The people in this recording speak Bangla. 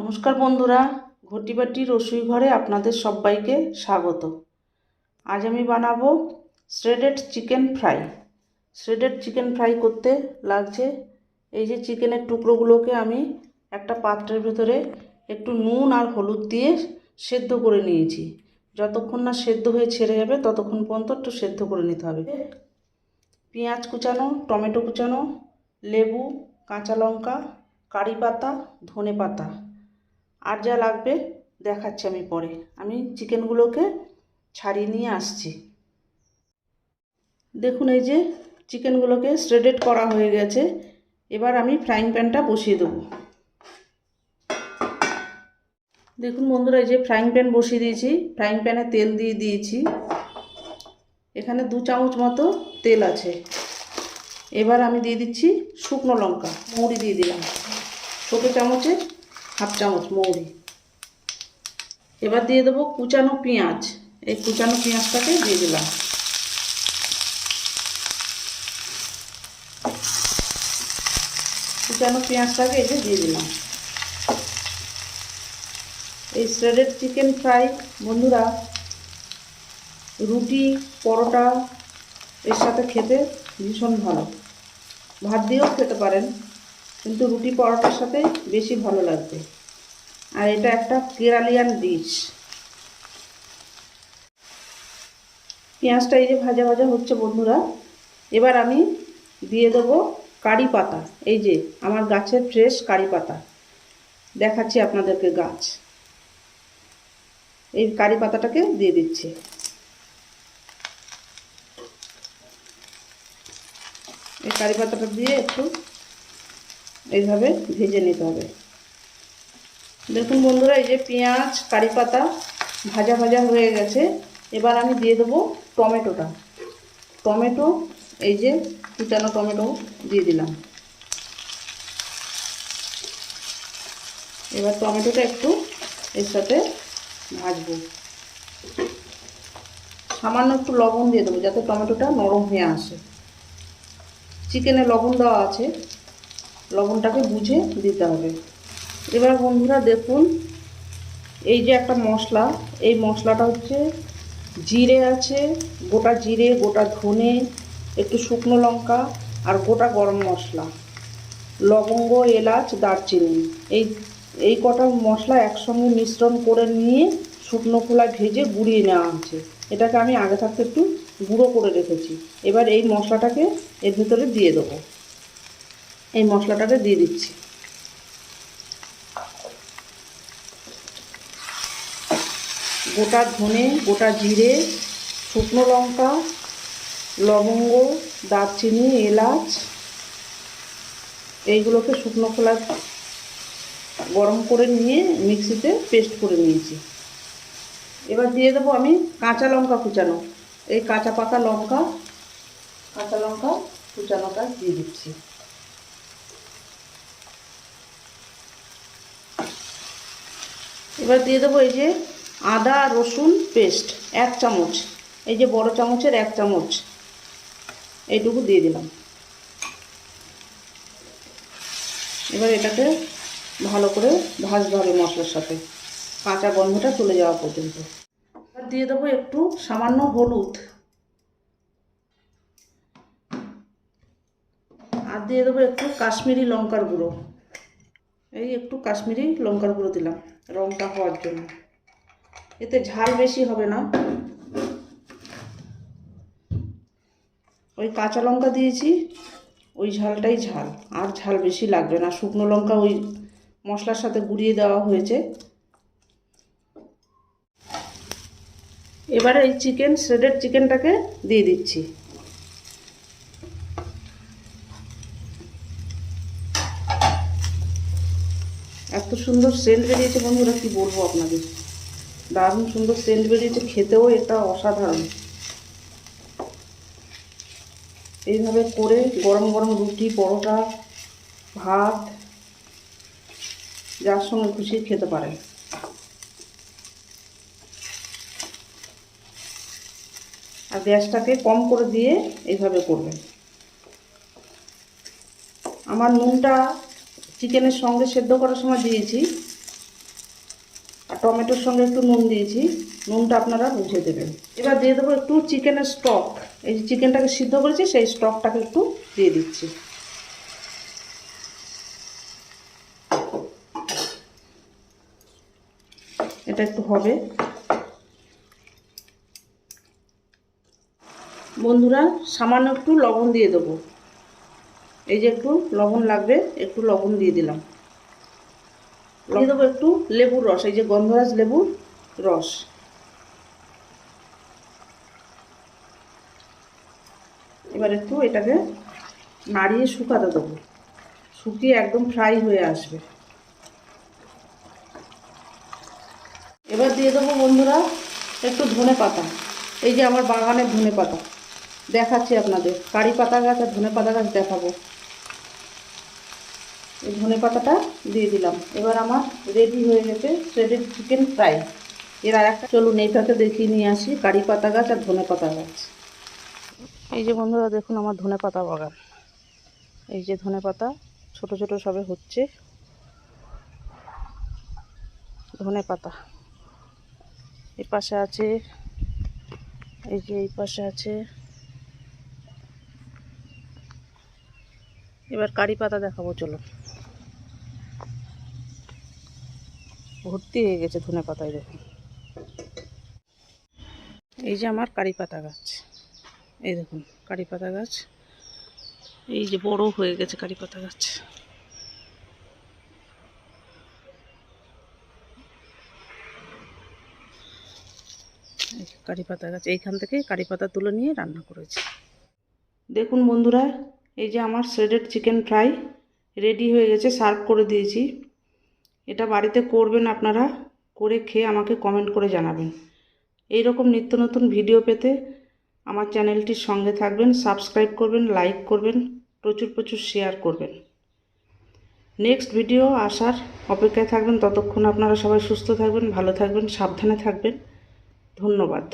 নমস্কার বন্ধুরা, ঘটি বাটি রসুই ঘরে আপনাদের সবাইকে স্বাগত। আজ আমি বানাবো shredded chicken fry. Shredded chicken fry করতে লাগছে এই যে চিকেনের টুকরোগুলোকে আমি একটা পাত্রের ভেতরে একটু নুন আর হলুদ দিয়ে সেদ্ধ করে নিয়েছি। যতক্ষণ না সেদ্ধ হয়ে ছেড়ে যাবে ততক্ষণ পর্যন্ত একটু সেদ্ধ করে নিতে হবে। পেঁয়াজ কুচানো, টমেটো কুচানো, লেবু, কাঁচা লঙ্কা, কারি পাতা, ধনে পাতা আর যা লাগবে দেখাচ্ছি আমি পরে। আমি চিকেনগুলোকে ছাড়িয়ে নিয়ে আসছি। দেখুন এই যে চিকেনগুলোকে শ্রেডেড করা হয়ে গেছে। এবার আমি ফ্রাইং প্যানটা বসিয়ে দেবো। দেখুন বন্ধুরা, এই যে ফ্রাইং প্যান বসিয়ে দিয়েছি। ফ্রাইং প্যানে তেল দিয়ে দিয়েছি। এখানে 2 চামচ মতো তেল আছে। এবার আমি দিয়ে দিচ্ছি শুকনো লঙ্কা, মৌরি দিয়ে দিলাম ছোটো চামচে 1/2 চামচ মৌরি। এবার দিয়ে দেবো কুচানো পেঁয়াজ। এই কুচানো পেঁয়াজটাকে দিয়ে দিলাম। কুচানো পেঁয়াজটাকে এই যে দিয়ে দিলাম। এই শ্রেডেড চিকেন ফ্রাই বন্ধুরা রুটি, পরোটা এর সাথে খেতে ভীষণ ভালো। ভাত দিয়েও খেতে পারেন, কিন্তু রুটি পরোটার সাথে বেশি ভালো লাগবে। আর এটা একটা কেরালিয়ান ডিশ। পেঁয়াজটা এই যে ভাজা ভাজা হচ্ছে বন্ধুরা। এবার আমি দিয়ে দেবো কারি পাতা। এই যে আমার গাছের ফ্রেশ কারি পাতা, দেখাচ্ছি আপনাদেরকে গাছ। এই কারি পাতাটাকে দিয়ে দিচ্ছি। এই কারি পাতাটা দিয়ে একটু এইভাবে ভেজে নিতে হবে। দেখুন বন্ধুরা, এই যে পেঁয়াজ, কারি পাতা ভাজা ভাজা হয়ে গেছে। এবার আমি দিয়ে দেবো টমেটোটা। টমেটো এই যে কুচানো টমেটো দিয়ে দিলাম। এবার টমেটোটা একটু এর সাথে ভাজবো। সামান্য একটু লবণ দিয়ে দেবো যাতে টমেটোটা নরম হয়ে আসে। চিকেনে লবণ দেওয়া আছে, লবণটাকে বুঝে দিতে হবে। এবার বন্ধুরা দেখুন, এই যে একটা মশলা, এই মশলাটা হচ্ছে জিরে আছে, গোটা জিরে, গোটা ধনে, একটু শুকনো লঙ্কা আর গোটা গরম মশলা, লবঙ্গ, এলাচ, দারচিনি, এই কটা মশলা একসঙ্গে মিশ্রণ করে নিয়ে শুকনো খোলায় ভেজে গুঁড়িয়ে নেওয়া হচ্ছে। এটাকে আমি আগে থাকতে একটু গুঁড়ো করে রেখেছি। এবার এই মশলাটাকে এর ভিতরে দিয়ে দেবো। এই মশলাটাকে দিয়ে দিচ্ছি। গোটা ধনে, গোটা জিরে, শুকনো লঙ্কা, লবঙ্গ, দারচিনি, এলাচ এইগুলোকে শুকনো খোলায় গরম করে নিয়ে মিক্সিতে পেস্ট করে নিয়েছি। এবার দিয়ে দেবো আমি কাঁচা লঙ্কা কুচানো। এই কাঁচা পাকা লঙ্কা, কাঁচা লঙ্কা কুচানোটা দিয়ে দিচ্ছি। এবার দিয়ে দেবো এই যে আদা রসুন পেস্ট 1 চামচ। এই যে বড় চামচের 1 চামচ এইটুকু দিয়ে দিলাম। এবার এটাকে ভালো করে ভাজতে হবে মশলার সাথে, কাঁচা গন্ধটা চলে যাওয়া পর্যন্ত। এবার দিয়ে দেবো একটু সামান্য হলুদ আর দিয়ে দেবো একটু কাশ্মীরি লঙ্কার গুঁড়ো। এই একটু কাশ্মীরি লঙ্কার গুঁড়ো দিলাম রঙটা হওয়ার জন্য। এতে ঝাল বেশি হবে না। ওই কাঁচা লঙ্কা দিয়েছি, ওই ঝালটাই ঝাল, আর ঝাল বেশি লাগবে না। শুকনো লঙ্কা ওই মশলার সাথে গুঁড়িয়ে দেওয়া হয়েছে। এবারে এই শ্রেডেড চিকেনটাকে দিয়ে দিচ্ছি। এত সুন্দর সেন্ট বেরিয়েছে বন্ধুরা, কি বলবো আপনাদের। দারুণ সুন্দর সেন্ট বেরিয়েছে, খেতেও এটা অসাধারণ। এইভাবে করে গরম গরম রুটি, পরোটা, ভাত যার সঙ্গে খুশি খেতে পারেন। আর গ্যাসটাকে কম করে দিয়ে এইভাবে করবেন। আমার নুনটা চিকেনের সঙ্গে সেদ্ধ করার সময় দিয়েছি, টমেটোর সঙ্গে একটু নুন দিয়েছি, নুনটা আপনারা বুঝে দেবেন। এবার দিয়ে দেবো একটু চিকেনের স্টক। এই যে চিকেনটাকে সিদ্ধ করেছি সেই স্টকটাকে একটু দিয়ে দিচ্ছি। এটা একটু হবে। বন্ধুরা সামান্য একটু লবণ দিয়ে দেবো। এই যে একটু লবণ লাগবে, একটু লবণ দিয়ে দিলাম। দিয়ে দেবো একটু লেবুর রস, এই যে গন্ধরাজ লেবুর রস। এবার একটু এটাকে নাড়িয়ে শুকাতে দেবো, শুকিয়ে একদম ফ্রাই হয়ে আসবে। এবার দিয়ে দেবো বন্ধুরা একটু ধনে পাতা। এই যে আমার বাগানের ধনে পাতা দেখাচ্ছি আপনাদের, কারি পাতা গাছ আর ধনে পাতা গাছ দেখাবো। এই ধনে পাতাটা দিয়ে দিলাম। এবার আমার রেডি হয়ে গেছে শ্রেডেড চিকেন ফ্রাই। এর আর একটা, চলুন এইটাকে দেখিয়ে নিয়ে আসি কারি পাতা গাছ আর ধনে পাতা গাছ। এই যে বন্ধুরা দেখুন আমার ধনে পাতা বাগান। এই যে ধনে পাতা ছোট ছোট সবে হচ্ছে ধনে পাতা। এই পাশে আছে, এই যে এই পাশে আছে। এবার কারি পাতা দেখাবো, চলো। ভর্তি হয়ে গেছে ধনে পাতায়, দেখুন। এই যে আমার কারি পাতা গাছ, এই দেখুন কারি পাতা গাছ, এই যে বড় হয়ে গেছে কারি পাতা গাছ। কারি পাতা গাছ, এইখান থেকে কারি পাতা তুলে নিয়ে রান্না করেছি। দেখুন বন্ধুরা, এই যে আমার শ্রেডেড চিকেন ফ্রাই রেডি হয়ে গেছে, সার্ভ করে দিয়েছি। এটা বাড়িতে করবেন আপনারা, করে খেয়ে আমাকে কমেন্ট করে জানাবেন। এই রকম নিত্য নতুন ভিডিও পেতে আমার চ্যানেলটির সঙ্গে থাকবেন, সাবস্ক্রাইব করবেন, লাইক করবেন, প্রচুর প্রচুর শেয়ার করবেন। নেক্সট ভিডিও আসার অপেক্ষায় থাকবেন। ততক্ষণ আপনারা সবাই সুস্থ থাকবেন, ভালো থাকবেন, সাবধানে থাকবেন। ধন্যবাদ।